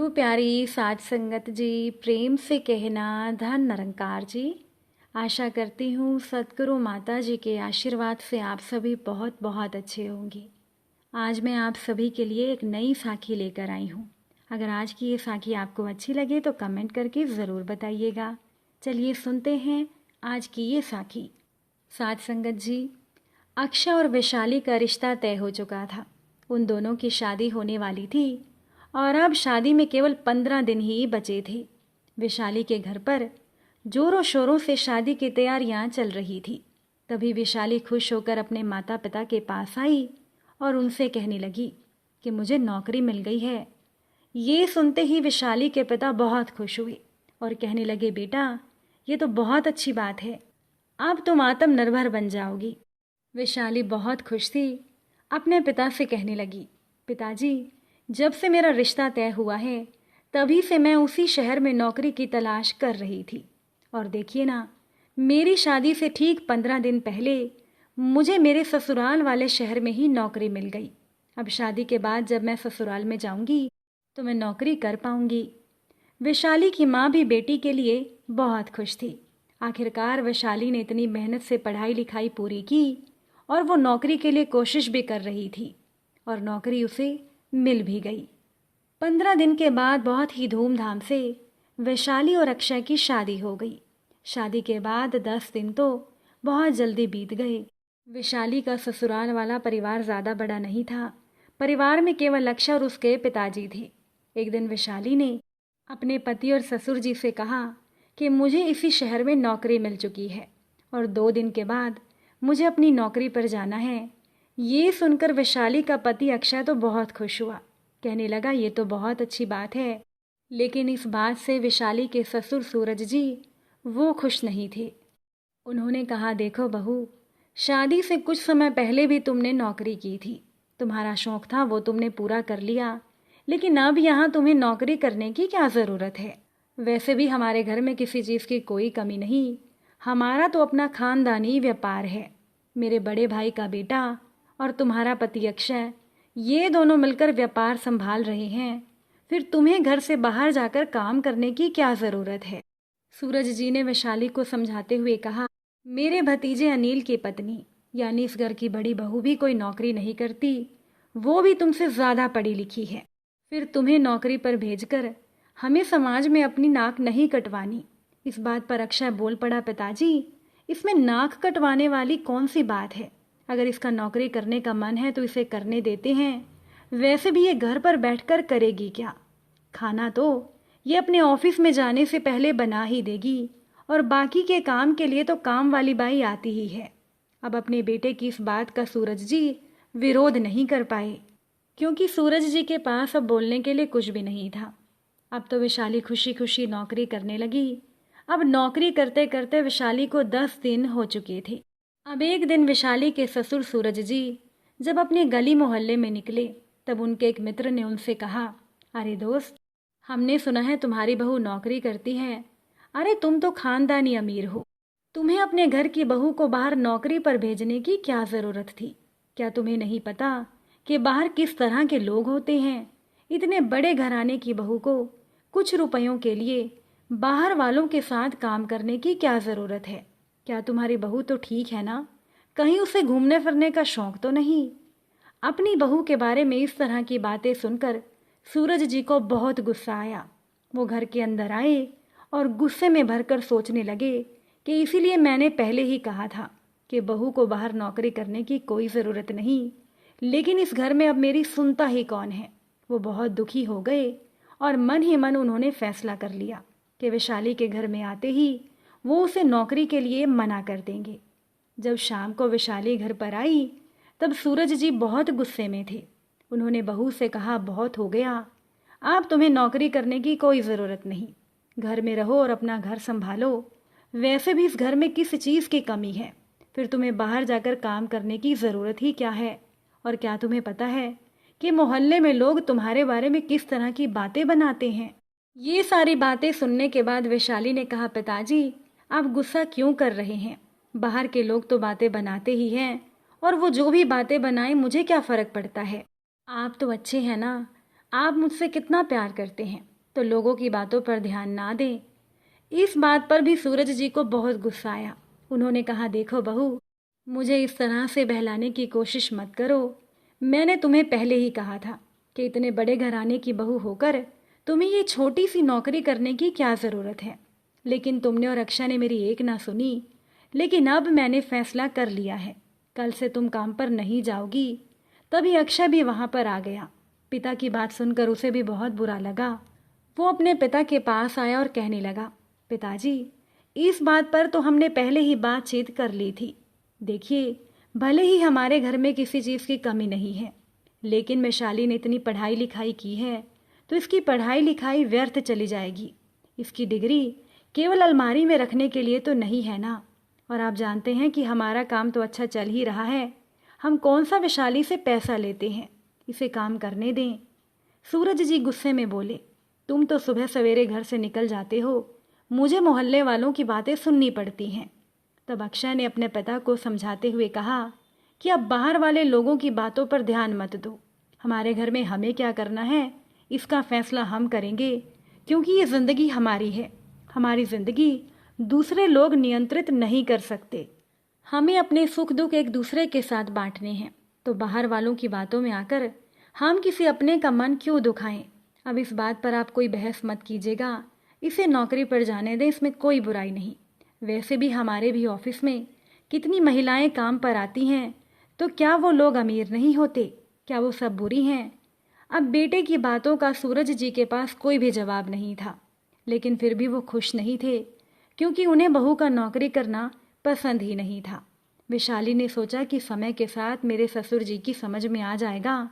गुरु प्यारी साध संगत जी, प्रेम से कहना धन निरंकार जी। आशा करती हूँ सतगुरु माता जी के आशीर्वाद से आप सभी बहुत बहुत अच्छे होंगे। आज मैं आप सभी के लिए एक नई साखी लेकर आई हूँ। अगर आज की ये साखी आपको अच्छी लगे तो कमेंट करके ज़रूर बताइएगा। चलिए सुनते हैं आज की ये साखी। साध संगत जी, अक्षय और वैशाली का रिश्ता तय हो चुका था। उन दोनों की शादी होने वाली थी और अब शादी में केवल 15 दिन ही बचे थे। वैशाली के घर पर जोरों शोरों से शादी की तैयारियां चल रही थी। तभी वैशाली खुश होकर अपने माता पिता के पास आई और उनसे कहने लगी कि मुझे नौकरी मिल गई है। ये सुनते ही वैशाली के पिता बहुत खुश हुए और कहने लगे, बेटा ये तो बहुत अच्छी बात है, अब तुम आत्मनिर्भर बन जाओगी। वैशाली बहुत खुश थी। अपने पिता से कहने लगी, पिताजी जब से मेरा रिश्ता तय हुआ है तभी से मैं उसी शहर में नौकरी की तलाश कर रही थी और देखिए ना, मेरी शादी से ठीक 15 दिन पहले मुझे मेरे ससुराल वाले शहर में ही नौकरी मिल गई। अब शादी के बाद जब मैं ससुराल में जाऊंगी तो मैं नौकरी कर पाऊंगी। वैशाली की माँ भी बेटी के लिए बहुत खुश थी। आखिरकार वैशाली ने इतनी मेहनत से पढ़ाई लिखाई पूरी की और वो नौकरी के लिए कोशिश भी कर रही थी और नौकरी उसे मिल भी गई। 15 दिन के बाद बहुत ही धूमधाम से वैशाली और अक्षय की शादी हो गई। शादी के बाद 10 दिन तो बहुत जल्दी बीत गए। वैशाली का ससुराल वाला परिवार ज़्यादा बड़ा नहीं था। परिवार में केवल अक्षय और उसके पिताजी थे। एक दिन वैशाली ने अपने पति और ससुर जी से कहा कि मुझे इसी शहर में नौकरी मिल चुकी है और 2 दिन के बाद मुझे अपनी नौकरी पर जाना है। ये सुनकर वैशाली का पति अक्षय तो बहुत खुश हुआ। कहने लगा, ये तो बहुत अच्छी बात है। लेकिन इस बात से वैशाली के ससुर सूरज जी वो खुश नहीं थे। उन्होंने कहा, देखो बहू, शादी से कुछ समय पहले भी तुमने नौकरी की थी। तुम्हारा शौक था वो तुमने पूरा कर लिया, लेकिन अब यहाँ तुम्हें नौकरी करने की क्या ज़रूरत है। वैसे भी हमारे घर में किसी चीज़ की कोई कमी नहीं। हमारा तो अपना खानदानी व्यापार है। मेरे बड़े भाई का बेटा और तुम्हारा पति अक्षय, ये दोनों मिलकर व्यापार संभाल रहे हैं। फिर तुम्हें घर से बाहर जाकर काम करने की क्या ज़रूरत है। सूरज जी ने वैशाली को समझाते हुए कहा, मेरे भतीजे अनिल की पत्नी यानी इस घर की बड़ी बहू भी कोई नौकरी नहीं करती। वो भी तुमसे ज़्यादा पढ़ी लिखी है। फिर तुम्हें नौकरी पर भेजकर हमें समाज में अपनी नाक नहीं कटवानी। इस बात पर अक्षय बोल पड़ा, पिताजी इसमें नाक कटवाने वाली कौन सी बात है। अगर इसका नौकरी करने का मन है तो इसे करने देते हैं। वैसे भी ये घर पर बैठकर करेगी क्या। खाना तो ये अपने ऑफिस में जाने से पहले बना ही देगी और बाकी के काम के लिए तो काम वाली बाई आती ही है। अब अपने बेटे की इस बात का सूरज जी विरोध नहीं कर पाए, क्योंकि सूरज जी के पास अब बोलने के लिए कुछ भी नहीं था। अब तो वैशाली खुशी खुशी नौकरी करने लगी। अब नौकरी करते करते वैशाली को 10 दिन हो चुके थे। अब एक दिन वैशाली के ससुर सूरज जी जब अपने गली मोहल्ले में निकले तब उनके एक मित्र ने उनसे कहा, अरे दोस्त, हमने सुना है तुम्हारी बहू नौकरी करती है। अरे तुम तो खानदानी अमीर हो, तुम्हें अपने घर की बहू को बाहर नौकरी पर भेजने की क्या ज़रूरत थी। क्या तुम्हें नहीं पता कि बाहर किस तरह के लोग होते हैं। इतने बड़े घराने की बहू को कुछ रुपयों के लिए बाहर वालों के साथ काम करने की क्या ज़रूरत है। क्या तुम्हारी बहू तो ठीक है ना, कहीं उसे घूमने फिरने का शौक तो नहीं। अपनी बहू के बारे में इस तरह की बातें सुनकर सूरज जी को बहुत गुस्सा आया। वो घर के अंदर आए और गुस्से में भरकर सोचने लगे कि इसीलिए मैंने पहले ही कहा था कि बहू को बाहर नौकरी करने की कोई ज़रूरत नहीं, लेकिन इस घर में अब मेरी सुनता ही कौन है। वो बहुत दुखी हो गए और मन ही मन उन्होंने फैसला कर लिया कि वैशाली के घर में आते ही वो उसे नौकरी के लिए मना कर देंगे। जब शाम को वैशाली घर पर आई तब सूरज जी बहुत गुस्से में थे। उन्होंने बहू से कहा, बहुत हो गया, अब तुम्हें नौकरी करने की कोई ज़रूरत नहीं। घर में रहो और अपना घर संभालो। वैसे भी इस घर में किस चीज़ की कमी है, फिर तुम्हें बाहर जाकर काम करने की ज़रूरत ही क्या है। और क्या तुम्हें पता है कि मोहल्ले में लोग तुम्हारे बारे में किस तरह की बातें बनाते हैं। ये सारी बातें सुनने के बाद वैशाली ने कहा, पिताजी आप गुस्सा क्यों कर रहे हैं। बाहर के लोग तो बातें बनाते ही हैं और वो जो भी बातें बनाएं मुझे क्या फ़र्क पड़ता है। आप तो अच्छे हैं ना, आप मुझसे कितना प्यार करते हैं, तो लोगों की बातों पर ध्यान ना दें। इस बात पर भी सूरज जी को बहुत गुस्सा आया। उन्होंने कहा, देखो बहू, मुझे इस तरह से बहलाने की कोशिश मत करो। मैंने तुम्हें पहले ही कहा था कि इतने बड़े घराने की बहू होकर तुम्हें ये छोटी सी नौकरी करने की क्या ज़रूरत है। लेकिन तुमने और अक्षा ने मेरी एक ना सुनी। लेकिन अब मैंने फैसला कर लिया है, कल से तुम काम पर नहीं जाओगी। तभी अक्षा भी वहाँ पर आ गया। पिता की बात सुनकर उसे भी बहुत बुरा लगा। वो अपने पिता के पास आया और कहने लगा, पिताजी, इस बात पर तो हमने पहले ही बातचीत कर ली थी। देखिए, भले ही हमारे घर में किसी चीज़ की कमी नहीं है, लेकिन वैशाली ने इतनी पढ़ाई लिखाई की है तो इसकी पढ़ाई लिखाई व्यर्थ चली जाएगी। इसकी डिग्री केवल अलमारी में रखने के लिए तो नहीं है ना। और आप जानते हैं कि हमारा काम तो अच्छा चल ही रहा है। हम कौन सा वैशाली से पैसा लेते हैं, इसे काम करने दें। सूरज जी गुस्से में बोले, तुम तो सुबह सवेरे घर से निकल जाते हो, मुझे मोहल्ले वालों की बातें सुननी पड़ती हैं। तब अक्षय ने अपने पिता को समझाते हुए कहा कि अब बाहर वाले लोगों की बातों पर ध्यान मत दो। हमारे घर में हमें क्या करना है, इसका फैसला हम करेंगे, क्योंकि ये ज़िंदगी हमारी है। हमारी ज़िंदगी दूसरे लोग नियंत्रित नहीं कर सकते। हमें अपने सुख दुख एक दूसरे के साथ बांटने हैं। तो बाहर वालों की बातों में आकर हम किसी अपने का मन क्यों दुखाएं। अब इस बात पर आप कोई बहस मत कीजिएगा। इसे नौकरी पर जाने दें, इसमें कोई बुराई नहीं। वैसे भी हमारे भी ऑफिस में कितनी महिलाएं काम पर आती हैं, तो क्या वो लोग अमीर नहीं होते? क्या वो सब बुरी हैं? अब बेटे की बातों का सूरज जी के पास कोई भी जवाब नहीं था। लेकिन फिर भी वो खुश नहीं थे, क्योंकि उन्हें बहू का नौकरी करना पसंद ही नहीं था। वैशाली ने सोचा कि समय के साथ मेरे ससुर जी की समझ में आ जाएगा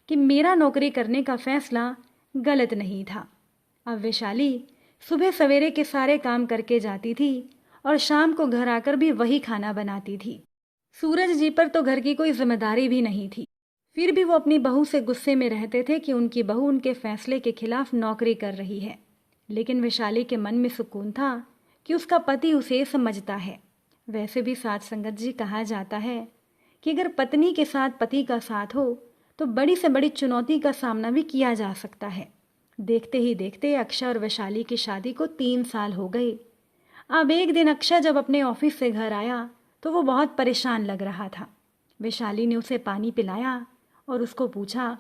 कि मेरा नौकरी करने का फैसला गलत नहीं था। अब वैशाली सुबह सवेरे के सारे काम करके जाती थी और शाम को घर आकर भी वही खाना बनाती थी। सूरज जी पर तो घर की कोई जिम्मेदारी भी नहीं थी। फिर भी वो अपनी बहू से गुस्से में रहते थे कि उनकी बहू उनके फैसले के खिलाफ नौकरी कर रही है। लेकिन वैशाली के मन में सुकून था कि उसका पति उसे समझता है। वैसे भी साथ संगत जी कहा जाता है कि अगर पत्नी के साथ पति का साथ हो तो बड़ी से बड़ी चुनौती का सामना भी किया जा सकता है। देखते ही देखते अक्षय और वैशाली की शादी को 3 साल हो गए। अब एक दिन अक्षय जब अपने ऑफिस से घर आया तो वो बहुत परेशान लग रहा था। वैशाली ने उसे पानी पिलाया और उसको पूछा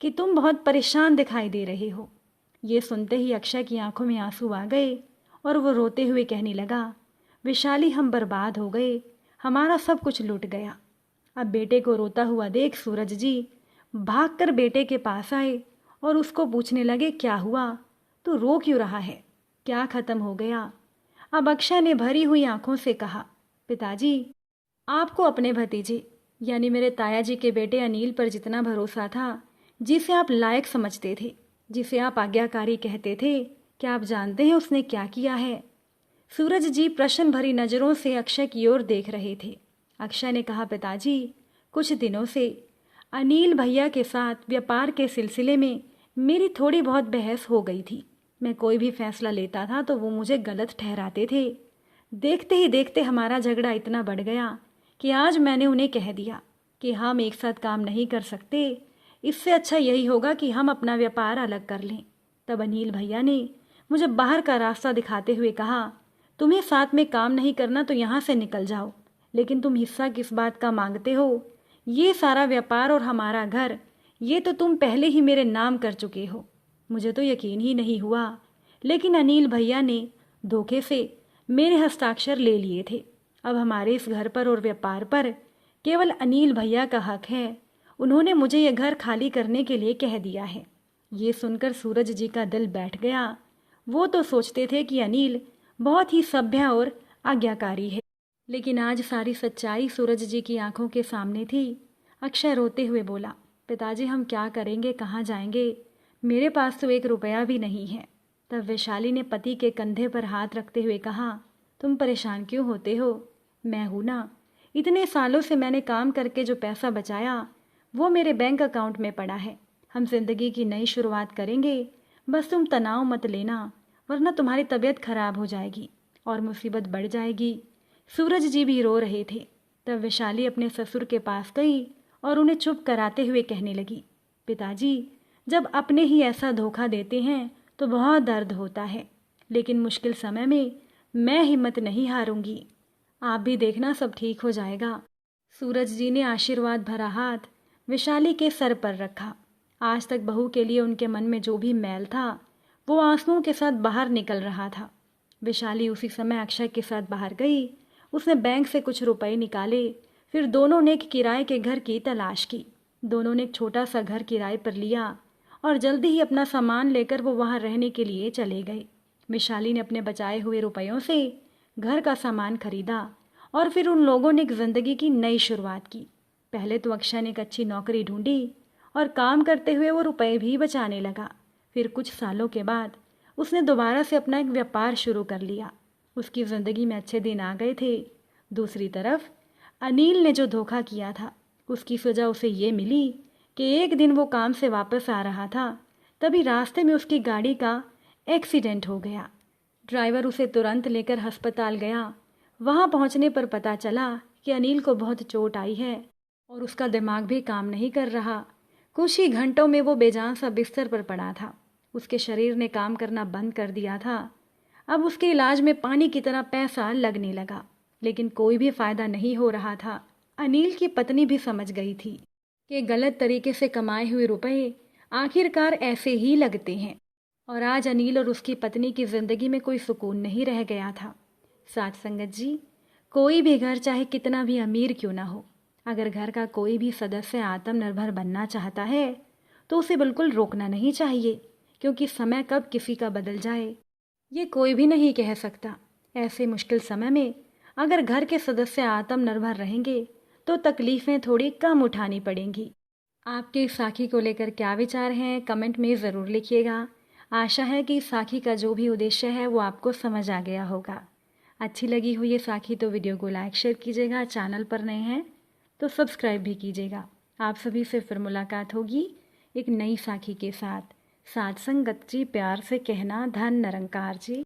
कि तुम बहुत परेशान दिखाई दे रहे हो। ये सुनते ही अक्षय की आंखों में आंसू आ गए और वो रोते हुए कहने लगा, वैशाली, हम बर्बाद हो गए, हमारा सब कुछ लूट गया। अब बेटे को रोता हुआ देख सूरज जी भागकर बेटे के पास आए और उसको पूछने लगे, क्या हुआ, तू रो क्यों रहा है, क्या खत्म हो गया? अब अक्षय ने भरी हुई आंखों से कहा, पिताजी, आपको अपने भतीजे यानी मेरे ताया जी के बेटे अनिल पर जितना भरोसा था, जिसे आप लायक समझते थे, जिसे आप आज्ञाकारी कहते थे, क्या आप जानते हैं उसने क्या किया है? सूरज जी प्रश्न भरी नज़रों से अक्षय की ओर देख रहे थे। अक्षय ने कहा, पिताजी, कुछ दिनों से अनिल भैया के साथ व्यापार के सिलसिले में मेरी थोड़ी बहुत बहस हो गई थी। मैं कोई भी फैसला लेता था तो वो मुझे गलत ठहराते थे। देखते ही देखते हमारा झगड़ा इतना बढ़ गया कि आज मैंने उन्हें कह दिया कि हम एक साथ काम नहीं कर सकते, इससे अच्छा यही होगा कि हम अपना व्यापार अलग कर लें। तब अनिल भैया ने मुझे बाहर का रास्ता दिखाते हुए कहा, तुम्हें साथ में काम नहीं करना तो यहाँ से निकल जाओ, लेकिन तुम हिस्सा किस बात का मांगते हो? ये सारा व्यापार और हमारा घर, ये तो तुम पहले ही मेरे नाम कर चुके हो। मुझे तो यकीन ही नहीं हुआ, लेकिन अनिल भैया ने धोखे से मेरे हस्ताक्षर ले लिए थे। अब हमारे इस घर पर और व्यापार पर केवल अनिल भैया का हक है। उन्होंने मुझे यह घर खाली करने के लिए कह दिया है। ये सुनकर सूरज जी का दिल बैठ गया। वो तो सोचते थे कि अनिल बहुत ही सभ्य और आज्ञाकारी है, लेकिन आज सारी सच्चाई सूरज जी की आंखों के सामने थी। अक्षय रोते हुए बोला, पिताजी, हम क्या करेंगे, कहाँ जाएंगे? मेरे पास तो 1 रुपया भी नहीं है। तब वैशाली ने पति के कंधे पर हाथ रखते हुए कहा, तुम परेशान क्यों होते हो? मैं हूं ना। इतने सालों से मैंने काम करके जो पैसा बचाया वो मेरे बैंक अकाउंट में पड़ा है। हम जिंदगी की नई शुरुआत करेंगे, बस तुम तनाव मत लेना, वरना तुम्हारी तबीयत खराब हो जाएगी और मुसीबत बढ़ जाएगी। सूरज जी भी रो रहे थे। तब वैशाली अपने ससुर के पास गई और उन्हें चुप कराते हुए कहने लगी, पिताजी, जब अपने ही ऐसा धोखा देते हैं तो बहुत दर्द होता है, लेकिन मुश्किल समय में मैं हिम्मत नहीं हारूंगी। आप भी देखना, सब ठीक हो जाएगा। सूरज जी ने आशीर्वाद भरा हाथ विशाली के सर पर रखा। आज तक बहू के लिए उनके मन में जो भी मैल था वो आंसुओं के साथ बाहर निकल रहा था। विशाली उसी समय अक्षय के साथ बाहर गई। उसने बैंक से कुछ रुपए निकाले। फिर दोनों ने एक किराए के घर की तलाश की। दोनों ने एक छोटा सा घर किराए पर लिया और जल्दी ही अपना सामान लेकर वो वहाँ रहने के लिए चले गए। विशाली ने अपने बचाए हुए रुपयों से घर का सामान खरीदा और फिर उन लोगों ने एक ज़िंदगी की नई शुरुआत की। पहले तो अक्षय ने एक अच्छी नौकरी ढूंढी और काम करते हुए वो रुपए भी बचाने लगा। फिर कुछ सालों के बाद उसने दोबारा से अपना एक व्यापार शुरू कर लिया। उसकी ज़िंदगी में अच्छे दिन आ गए थे। दूसरी तरफ अनिल ने जो धोखा किया था उसकी सज़ा उसे ये मिली कि एक दिन वो काम से वापस आ रहा था, तभी रास्ते में उसकी गाड़ी का एक्सीडेंट हो गया। ड्राइवर उसे तुरंत लेकर अस्पताल गया। वहाँ पहुँचने पर पता चला कि अनिल को बहुत चोट आई है और उसका दिमाग भी काम नहीं कर रहा। कुछ ही घंटों में वो बेजान सा बिस्तर पर पड़ा था। उसके शरीर ने काम करना बंद कर दिया था। अब उसके इलाज में पानी की तरह पैसा लगने लगा, लेकिन कोई भी फायदा नहीं हो रहा था। अनिल की पत्नी भी समझ गई थी कि गलत तरीके से कमाए हुए रुपए आखिरकार ऐसे ही लगते हैं। और आज अनिल और उसकी पत्नी की ज़िंदगी में कोई सुकून नहीं रह गया था। साथ संगत जी, कोई भी घर चाहे कितना भी अमीर क्यों ना हो, अगर घर का कोई भी सदस्य आत्मनिर्भर बनना चाहता है तो उसे बिल्कुल रोकना नहीं चाहिए, क्योंकि समय कब किसी का बदल जाए ये कोई भी नहीं कह सकता। ऐसे मुश्किल समय में अगर घर के सदस्य आत्मनिर्भर रहेंगे तो तकलीफ़ें थोड़ी कम उठानी पड़ेंगी। आपके साखी को लेकर क्या विचार हैं, कमेंट में ज़रूर लिखिएगा। आशा है कि साखी का जो भी उद्देश्य है वो आपको समझ आ गया होगा। अच्छी लगी हुई ये साखी तो वीडियो को लाइक शेयर कीजिएगा। चैनल पर नए हैं तो सब्सक्राइब भी कीजिएगा। आप सभी से फिर मुलाकात होगी एक नई साखी के साथ। साथ संगत जी, प्यार से कहना, धन निरंकार जी।